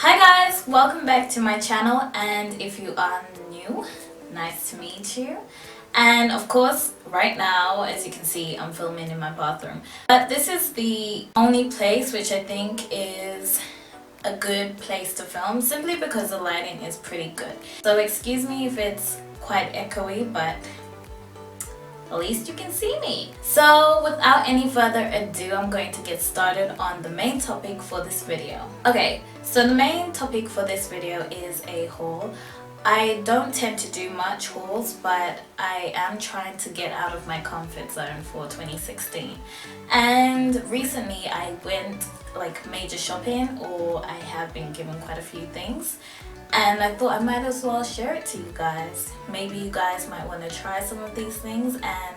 Hi guys, welcome back to my channel, and if you are new, nice to meet you. And of course, right now, as you can see, I'm filming in my bathroom. But this is the only place which I think is a good place to film, simply because the lighting is pretty good. So excuse me if it's quite echoey, but at least you can see me. So without any further ado, I'm going to get started on the main topic for this video. Okay, so the main topic for this video is a haul. I don't tend to do much hauls, but I am trying to get out of my comfort zone for 2016. And recently I went like major shopping, or I have been given quite a few things. And I thought I might as well share it to you guys. Maybe you guys might want to try some of these things, and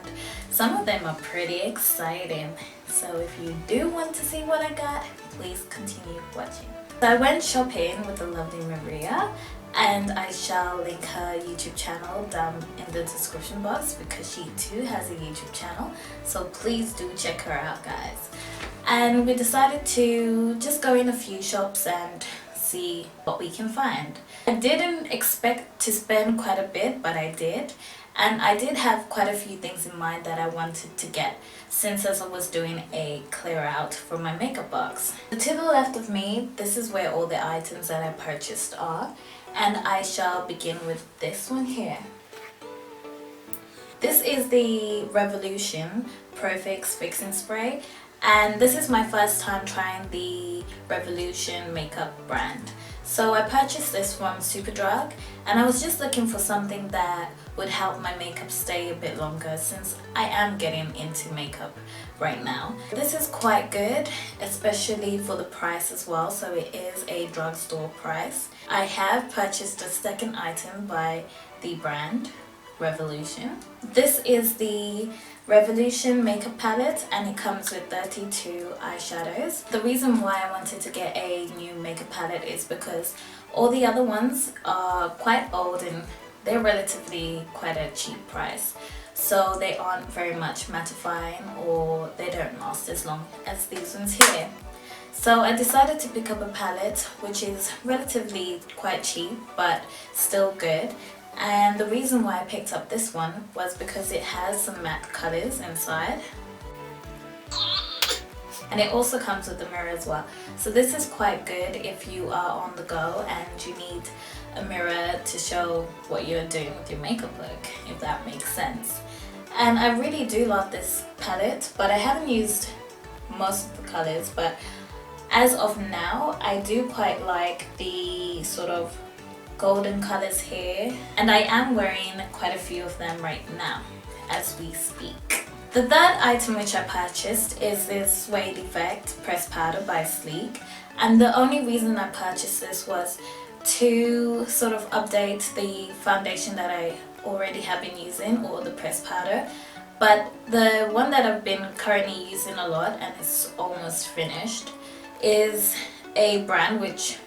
some of them are pretty exciting. So if you do want to see what I got, please continue watching. So I went shopping with the lovely Maria, and I shall link her YouTube channel down in the description box because she too has a YouTube channel. So please do check her out, guys. And we decided to just go in a few shops and see what we can find. I didn't expect to spend quite a bit, but I did. And I did have quite a few things in mind that I wanted to get, since as I was doing a clear out for my makeup box. So to the left of me, this is where all the items that I purchased are. And I shall begin with this one here. This is the Revoloution Pro Fix Fixing Spray. And this is my first time trying the Revoloution makeup brand. So I purchased this from Superdrug, and I was just looking for something that would help my makeup stay a bit longer, since I am getting into makeup right now. This is quite good, especially for the price as well, so it is a drugstore price. I have purchased a second item by the brand Revoloution. This is the Revoloution makeup palette, and it comes with 32 eyeshadows. The reason why I wanted to get a new makeup palette is because all the other ones are quite old and they're relatively quite a cheap price. So they aren't very much mattifying, or they don't last as long as these ones here. So I decided to pick up a palette which is relatively quite cheap but still good. And the reason why I picked up this one was because it has some matte colors inside, and it also comes with a mirror as well. So this is quite good if you are on the go and you need a mirror to show what you're doing with your makeup look, if that makes sense. And I really do love this palette, but I haven't used most of the colors. But as of now, I do quite like the sort of golden colors here, and I am wearing quite a few of them right now as we speak. The third item which I purchased is this Suede Effect Pressed Powder by Sleek, and the only reason I purchased this was to sort of update the foundation that I already have been using, or the pressed powder. But the one that I've been currently using a lot, and it's almost finished, is a brand which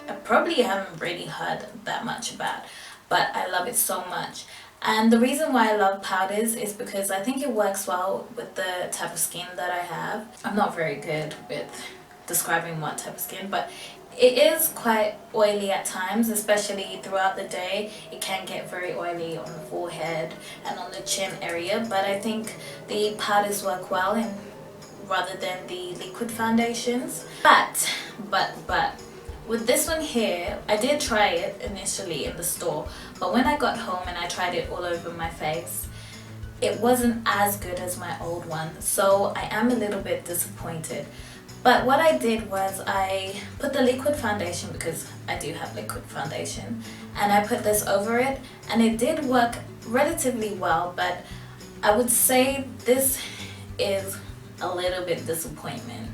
I probably haven't really heard that much about, but I love it so much. And the reason why I love powders is because I think it works well with the type of skin that I have. I'm not very good with describing what type of skin, but it is quite oily at times, especially throughout the day. It can get very oily on the forehead and on the chin area, but I think the powders work well rather than the liquid foundations. But with this one here, I did try it initially in the store, but when I got home and I tried it all over my face, it wasn't as good as my old one, so I am a little bit disappointed. But what I did was I put the liquid foundation, because I do have liquid foundation, and I put this over it, and it did work relatively well, but I would say this is a little bit disappointing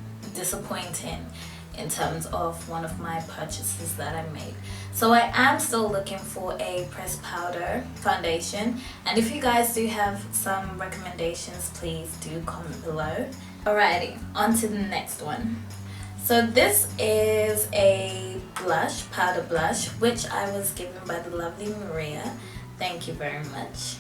in terms of one of my purchases that I made. So I am still looking for a pressed powder foundation, and if you guys do have some recommendations, please do comment below. Alrighty, on to the next one. So this is a blush, powder blush, which I was given by the lovely Maria. Thank you very much.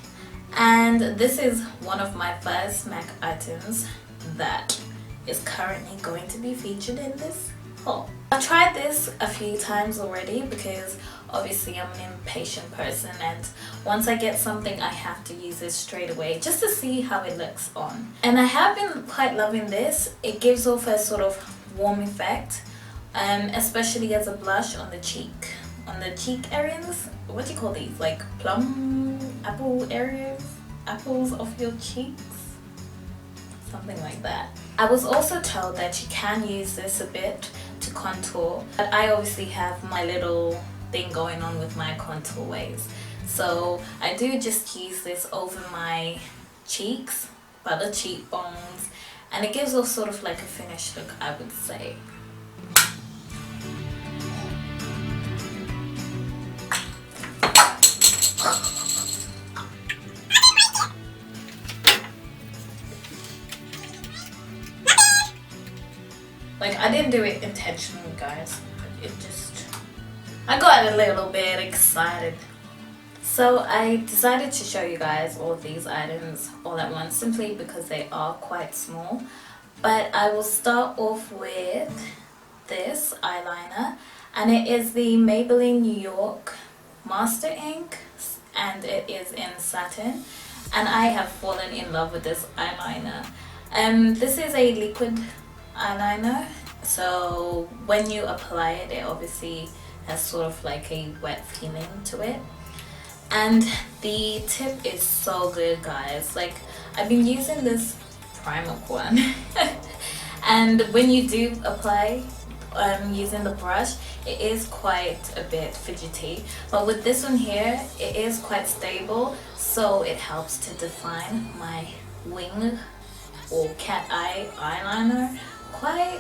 And this is one of my first MAC items that is currently going to be featured in this Oh, I've tried this a few times already because obviously I'm an impatient person, and once I get something I have to use it straight away just to see how it looks on. And I have been quite loving this. It gives off a sort of warm effect, especially as a blush on the cheek areas. What do you call these, like plum apple areas, apples of your cheeks, something like that. I was also told that you can use this a bit to contour, but I obviously have my little thing going on with my contour waves, so I do just use this over my cheeks, by the cheekbones, and it gives off sort of like a finished look, I would say. Like, I didn't do it intentionally, guys. I got a little bit excited. So I decided to show you guys all of these items all at once, simply because they are quite small. But I will start off with this eyeliner, and it is the Maybelline New York Master Ink, and it is in satin. And I have fallen in love with this eyeliner. This is a liquid eyeliner, so when you apply it, it obviously has sort of like a wet feeling to it, and the tip is so good, guys. Like, I've been using this primer one and when you do apply using the brush, it is quite a bit fidgety, but with this one here, it is quite stable, so it helps to define my wing or cat eye eyeliner quite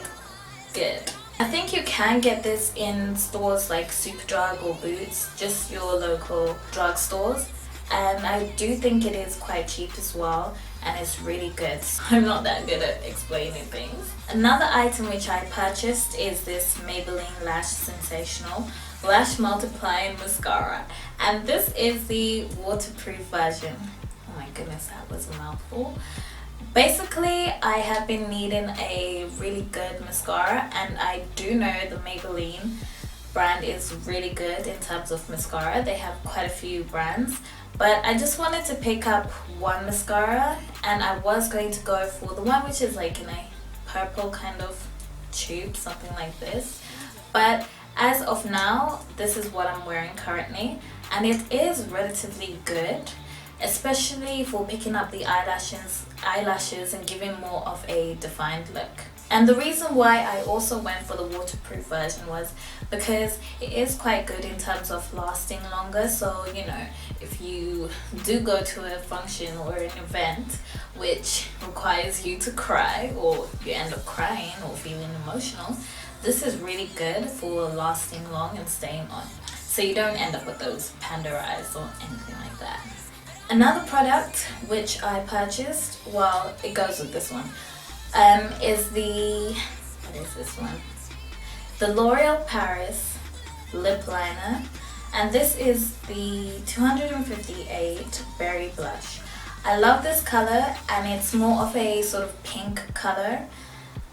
good. I think you can get this in stores like Superdrug or Boots, just your local drug stores, and I do think it is quite cheap as well, and it's really good. I'm not that good at explaining things. Another item which I purchased is this Maybelline Lash Sensational Lash Multiplying Mascara, and this is the waterproof version. Oh my goodness, that was a mouthful. Basically, I have been needing a really good mascara, and I do know the Maybelline brand is really good in terms of mascara. They have quite a few brands, but I just wanted to pick up one mascara, and I was going to go for the one which is like in a purple kind of tube, something like this. But as of now, this is what I'm wearing currently, and it is relatively good, especially for picking up the eyelashes and giving more of a defined look. And the reason why I also went for the waterproof version was because it is quite good in terms of lasting longer. So, you know, if you do go to a function or an event which requires you to cry, or you end up crying or feeling emotional, this is really good for lasting long and staying on, so you don't end up with those panda eyes or anything like that. Another product which I purchased, well, it goes with this one, is the, what is this one? The L'Oreal Paris Lip Liner, and this is the 258 Berry Blush. I love this color, and it's more of a sort of pink color.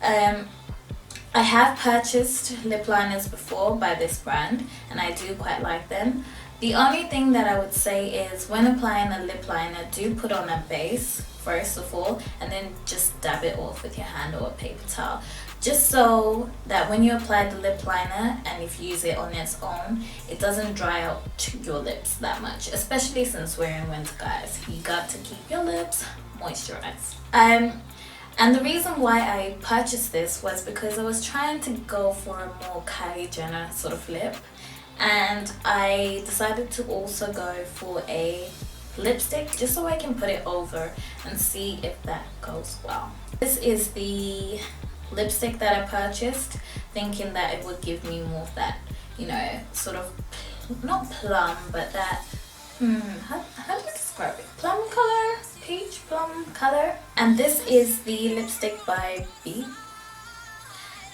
I have purchased lip liners before by this brand, and I do quite like them. The only thing that I would say is when applying a lip liner, do put on a base first of all, and then just dab it off with your hand or a paper towel, just so that when you apply the lip liner and if you use it on its own, it doesn't dry out your lips that much, especially since we're in winter, guys. You got to keep your lips moisturized. And the reason why I purchased this was because I was trying to go for a more Kylie Jenner sort of lip, and I decided to also go for a lipstick just so I can put it over and see if that goes well. This is the lipstick that I purchased, thinking that it would give me more of that, you know, sort of, not plum, but that, how do you describe it? Plum color? Peach plum color. And this is the lipstick by B.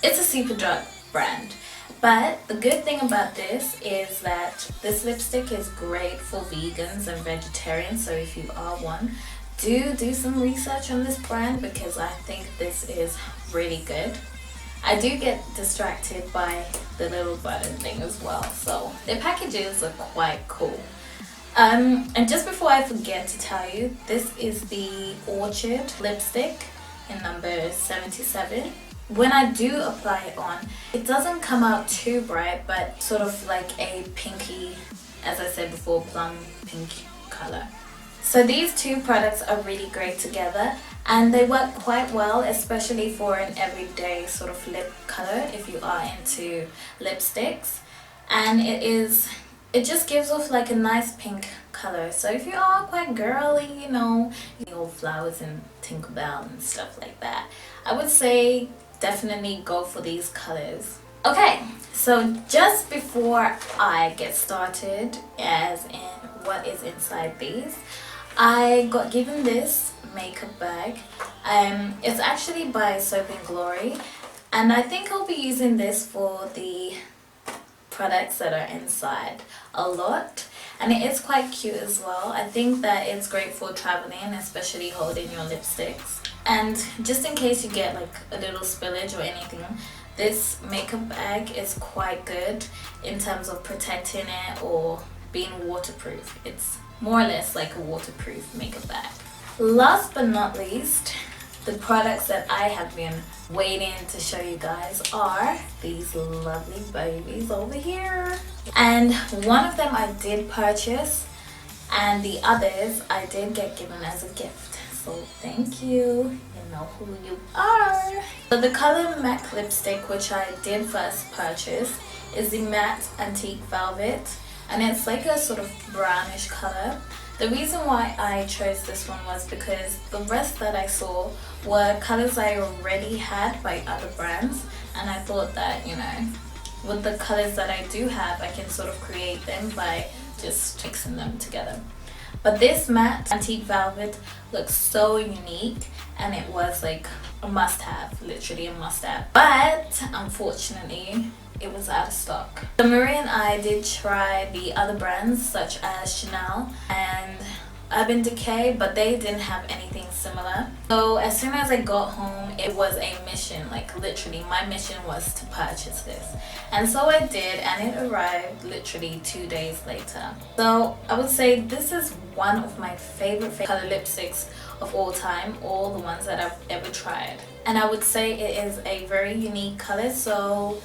It's a Superdrug brand. But the good thing about this is that this lipstick is great for vegans and vegetarians, so if you are one, do some research on this brand, because I think this is really good. I do get distracted by the little button thing as well. So their packages are quite cool. And just before I forget to tell you, this is the Orchid lipstick in number 77. When I do apply it on, it doesn't come out too bright, but sort of like a pinky, as I said before, plum pink color. So these two products are really great together, and they work quite well, especially for an everyday sort of lip color if you are into lipsticks. And it just gives off like a nice pink color. So if you are quite girly, you know, all flowers and Tinkerbell and stuff like that, I would say definitely go for these colors. Okay, so just before I get started, as in what is inside these, I got given this makeup bag. It's actually by Soap & Glory, and I think I'll be using this for the products that are inside a lot, and it is quite cute as well. I think that it's great for traveling, especially holding your lipsticks. And just in case you get like a little spillage or anything, this makeup bag is quite good in terms of protecting it or being waterproof. It's more or less like a waterproof makeup bag. Last but not least, the products that I have been waiting to show you guys are these lovely babies over here. And one of them I did purchase, and the others I did get given as a gift. So thank you, you know who you are. So the color MAC lipstick, which I did first purchase, is the Matte Antique Velvet, and it's like a sort of brownish color. The reason why I chose this one was because the rest that I saw were colors I already had by other brands, and I thought that, you know, with the colors that I do have, I can sort of create them by just mixing them together. But this Matte Antique Velvet looks so unique, and it was like a must-have, literally a must-have. But unfortunately, it was out of stock. So Marie and I did try the other brands such as Chanel and Urban Decay, but they didn't have anything similar. So as soon as I got home, it was a mission, like literally my mission was to purchase this. And so I did, and it arrived literally 2 days later. So I would say this is one of my favorite color lipsticks of all time, all the ones that I've ever tried. And I would say it is a very unique color, so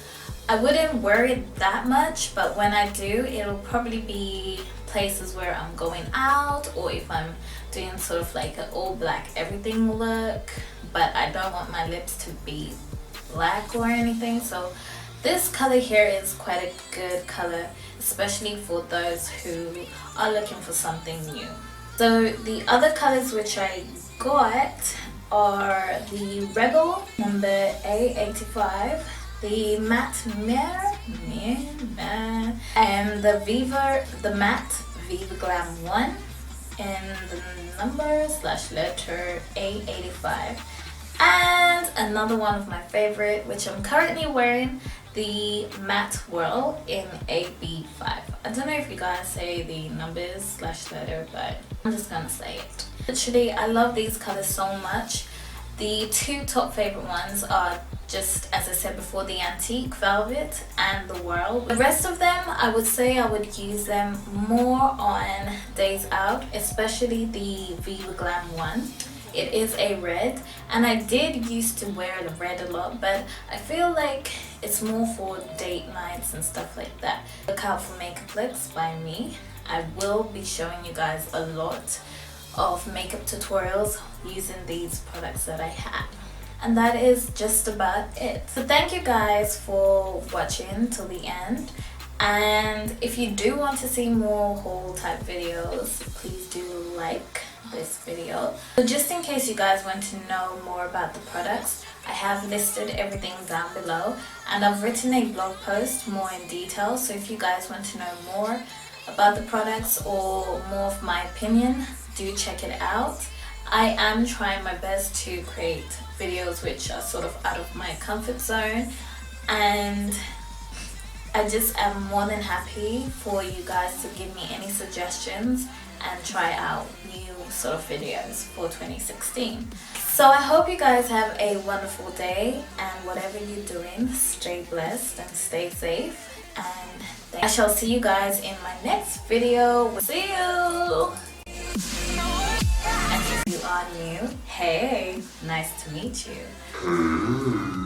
I wouldn't wear it that much, but when I do, it'll probably be places where I'm going out, or if I'm doing sort of like an all black everything look, but I don't want my lips to be black or anything. So this color here is quite a good color, especially for those who are looking for something new. So the other colors which I got are the Rebel number A85, the Matte Mirror, and the Matte Viva Glam 1 in the number/letter A85. And another one of my favorite, which I'm currently wearing, the Matte Whirl in AB5. I don't know if you guys say the numbers/letter, but I'm just gonna say it. Literally, I love these colors so much. The two top favorite ones are just, as I said before, the Antique Velvet and the Whirl. The rest of them, I would say I would use them more on days out, especially the Viva Glam one. It is a red, and I did used to wear the red a lot, but I feel like it's more for date nights and stuff like that. Look out for makeup looks by me. I will be showing you guys a lot of makeup tutorials using these products that I have. And that is just about it. So thank you guys for watching till the end. And if you do want to see more haul type videos, please do like this video. So just in case you guys want to know more about the products, I have listed everything down below, and I've written a blog post more in detail. So if you guys want to know more about the products or more of my opinion, do check it out. I am trying my best to create videos which are sort of out of my comfort zone, and I just am more than happy for you guys to give me any suggestions and try out new sort of videos for 2016. So I hope you guys have a wonderful day, and whatever you're doing, stay blessed and stay safe. And I shall see you guys in my next video. See you! And if you are new, hey, nice to meet you.